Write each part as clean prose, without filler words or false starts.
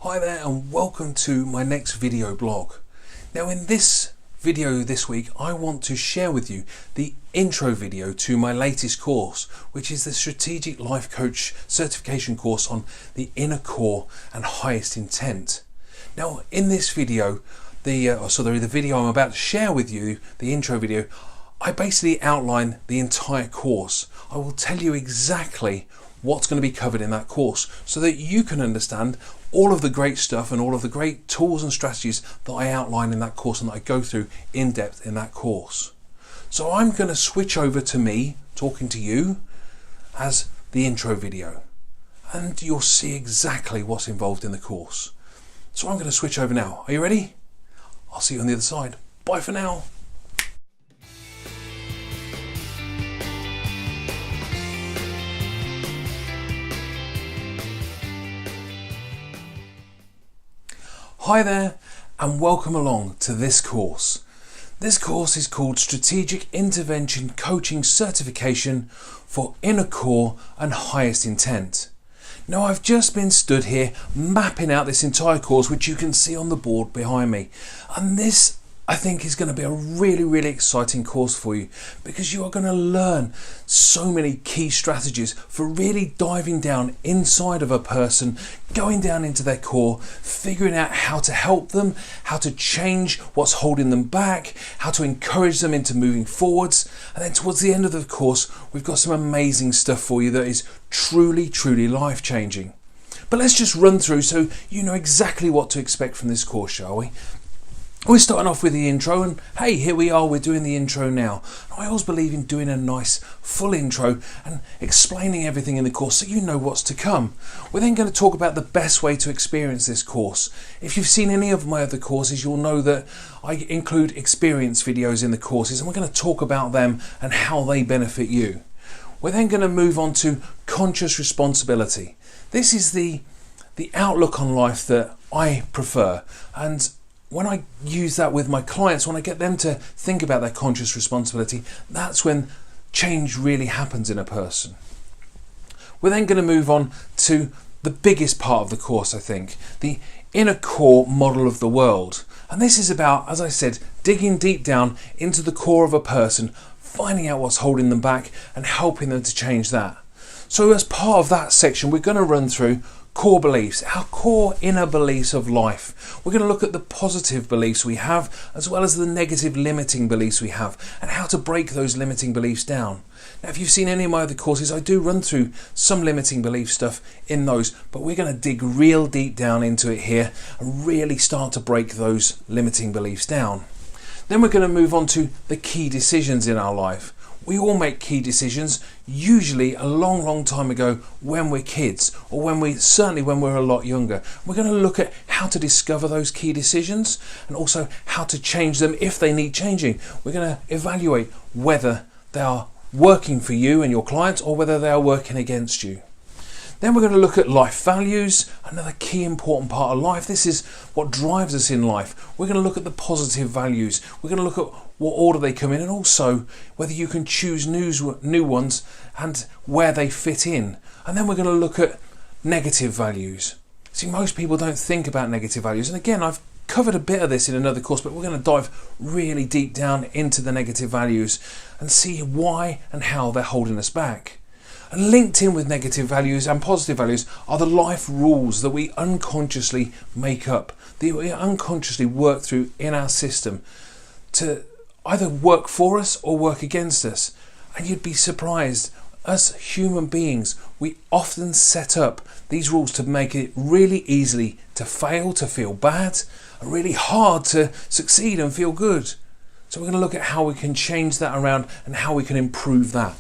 Hi there and welcome to my next video blog. Now in this video this week I want to share with you the intro video to my latest course, which is the Strategic Life Coach certification course on the inner core and highest intent. Now in this video, the video I'm about to share with you, the intro video, I basically outline the entire course. I will tell you exactly what's going to be covered in that course so that you can understand all of the great stuff and all of the great tools and strategies that I outline in that course and that I go through in depth in that course. So I'm going to switch over to me talking to you as the intro video, and you'll see exactly what's involved in the course. So I'm going to switch over now. Are you ready? I'll see you on the other side. Bye for now. Hi there and welcome along to this course. This course is called Strategic Intervention Coaching Certification for Inner Core and Highest Intent. Now I've just been stood here mapping out this entire course, which you can see on the board behind me, and this I think is going to be a really exciting course for you, because you are going to learn so many key strategies for really diving down inside of a person, going down into their core, figuring out how to help them, how to change what's holding them back, how to encourage them into moving forwards. And then towards the end of the course, we've got some amazing stuff for you that is truly life-changing. But let's just run through so you know exactly what to expect from this course, shall we? We're starting off with the intro, and hey, here we are, we're doing the intro now. I always believe in doing a nice full intro and explaining everything in the course so you know what's to come. We're then going to talk about the best way to experience this course. If you've seen any of my other courses, you'll know that I include experience videos in the courses, and we're going to talk about them and how they benefit you. We're then going to move on to conscious responsibility. This is the outlook on life that I prefer, and when I use that with my clients, when I get them to think about their conscious responsibility, that's when change really happens in a person. We're then going to move on to the biggest part of the course, I think, the inner core model of the world. And this is about, as I said, digging deep down into the core of a person, finding out what's holding them back and helping them to change that. So as part of that section, we're going to run through core beliefs, our core inner beliefs of life. We're going to look at the positive beliefs we have as well as the negative limiting beliefs we have, and how to break those limiting beliefs down. Now if you've seen any of my other courses, I do run through some limiting belief stuff in those, but we're going to dig real deep down into it here and really start to break those limiting beliefs down. Then we're going to move on to the key decisions in our life. We all make key decisions, usually a long time ago when we're kids, or certainly when we're a lot younger. We're going to look at how to discover those key decisions and also how to change them if they need changing. We're going to evaluate whether they are working for you and your clients or whether they are working against you. Then we're going to look at life values, another key important part of life. This is what drives us in life. We're going to look at the positive values. We're going to look at what order they come in, and also whether you can choose new ones and where they fit in. And then we're going to look at negative values. See, most people don't think about negative values. And again, I've covered a bit of this in another course, but we're going to dive really deep down into the negative values and see why and how they're holding us back. And linked in with negative values and positive values are the life rules that we unconsciously make up, that we unconsciously work through in our system to either work for us or work against us. And you'd be surprised, as human beings, we often set up these rules to make it really easy to fail, to feel bad, and really hard to succeed and feel good. So we're going to look at how we can change that around and how we can improve that.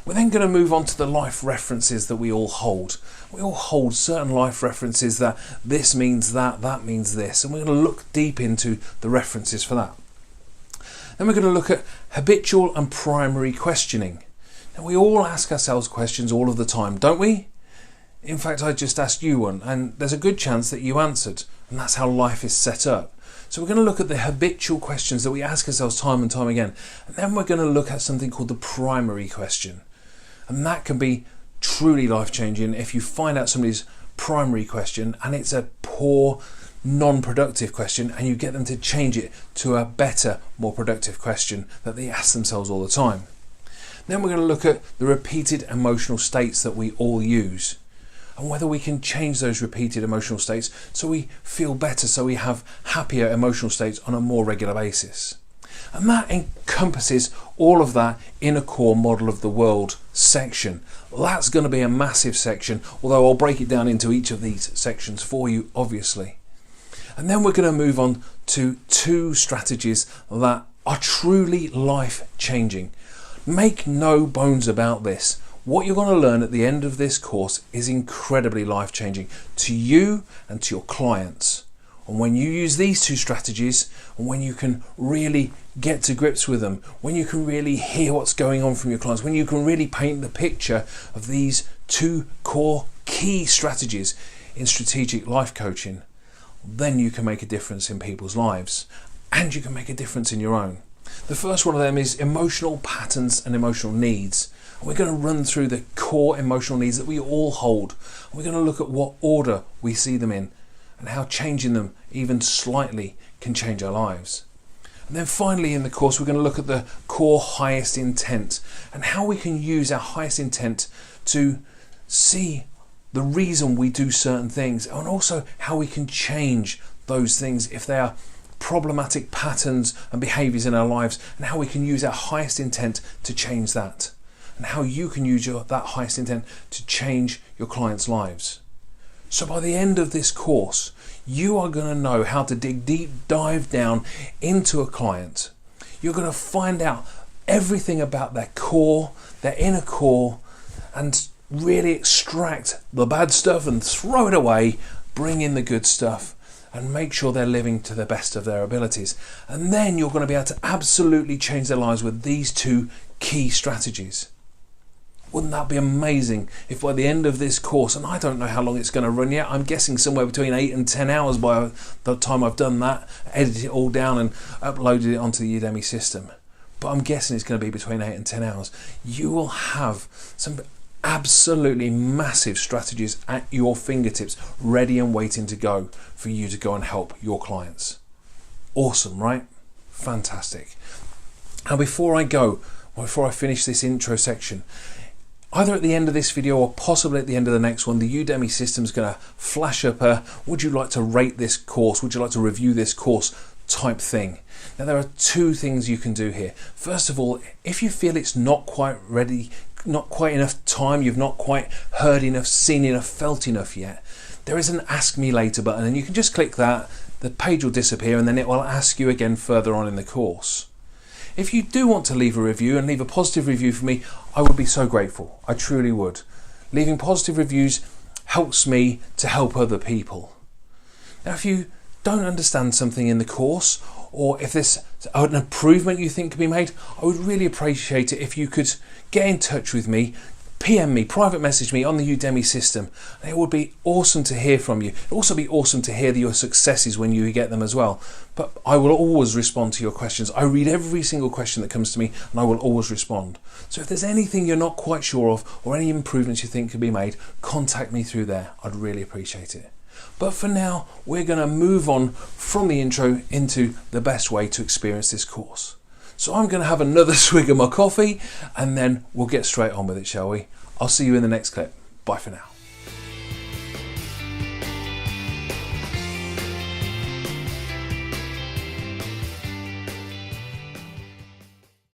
We're then going to move on to the life references that we all hold. We all hold certain life references that this means that means this, and we're going to look deep into the references for that. Then we're going to look at habitual and primary questioning. Now we all ask ourselves questions all of the time, don't we? In fact, I just asked you one, and there's a good chance that you answered, and that's how life is set up. So we're going to look at the habitual questions that we ask ourselves time and time again, and then we're going to look at something called the primary question. And that can be truly life-changing if you find out somebody's primary question and it's a poor, non-productive question, and you get them to change it to a better, more productive question that they ask themselves all the time. Then we're going to look at the repeated emotional states that we all use, and whether we can change those repeated emotional states so we feel better, so we have happier emotional states on a more regular basis. And that encompasses all of that inner core model of the world section. That's going to be a massive section, although I'll break it down into each of these sections for you, obviously. And then we're going to move on to 2 strategies that are truly life-changing. Make no bones about this. What you're going to learn at the end of this course is incredibly life-changing to you and to your clients. And when you use these 2 strategies, and when you can really get to grips with them, when you can really hear what's going on from your clients, when you can really paint the picture of these 2 core key strategies in strategic life coaching, then you can make a difference in people's lives, and you can make a difference in your own. The first one of them is emotional patterns and emotional needs. We're going to run through the core emotional needs that we all hold. We're going to look at what order we see them in and how changing them even slightly can change our lives. And then finally in the course, we're going to look at the core highest intent and how we can use our highest intent to see the reason we do certain things, and also how we can change those things if they are problematic patterns and behaviours in our lives, and how we can use our highest intent to change that, and how you can use that highest intent to change your clients' lives. So by the end of this course, you are going to know how to dive down into a client. You're going to find out everything about their core, their inner core, and really extract the bad stuff and throw it away, bring in the good stuff, and make sure they're living to the best of their abilities. And then you're going to be able to absolutely change their lives with these 2 key strategies. Wouldn't that be amazing if by the end of this course, and I don't know how long it's going to run yet, I'm guessing somewhere between 8 and 10 hours by the time I've done that, edited it all down and uploaded it onto the Udemy system. But I'm guessing it's going to be between 8 and 10 hours. You will have some absolutely massive strategies at your fingertips, ready and waiting to go for you to go and help your clients. Awesome, right? Fantastic. Now before I finish this intro section, either at the end of this video or possibly at the end of the next one, the Udemy system is going to flash up a would you like to rate this course, would you like to review this course type thing. Now there are 2 things you can do here. First of all, if you feel it's not quite ready, not quite enough time, you've not quite heard enough, seen enough, felt enough yet, there is an Ask Me Later button, and you can just click that, the page will disappear, and then it will ask you again further on in the course. If you do want to leave a review and leave a positive review for me, I would be so grateful. I truly would. Leaving positive reviews helps me to help other people. Now if you don't understand something in the course, or if there's an improvement you think could be made, I would really appreciate it if you could get in touch with me, PM me, private message me on the Udemy system. It would be awesome to hear from you. It would also be awesome to hear your successes when you get them as well. But I will always respond to your questions. I read every single question that comes to me, and I will always respond. So if there's anything you're not quite sure of, or any improvements you think could be made, contact me through there. I'd really appreciate it. But for now, we're going to move on from the intro into the best way to experience this course. So I'm going to have another swig of my coffee, and then we'll get straight on with it, shall we? I'll see you in the next clip. Bye for now.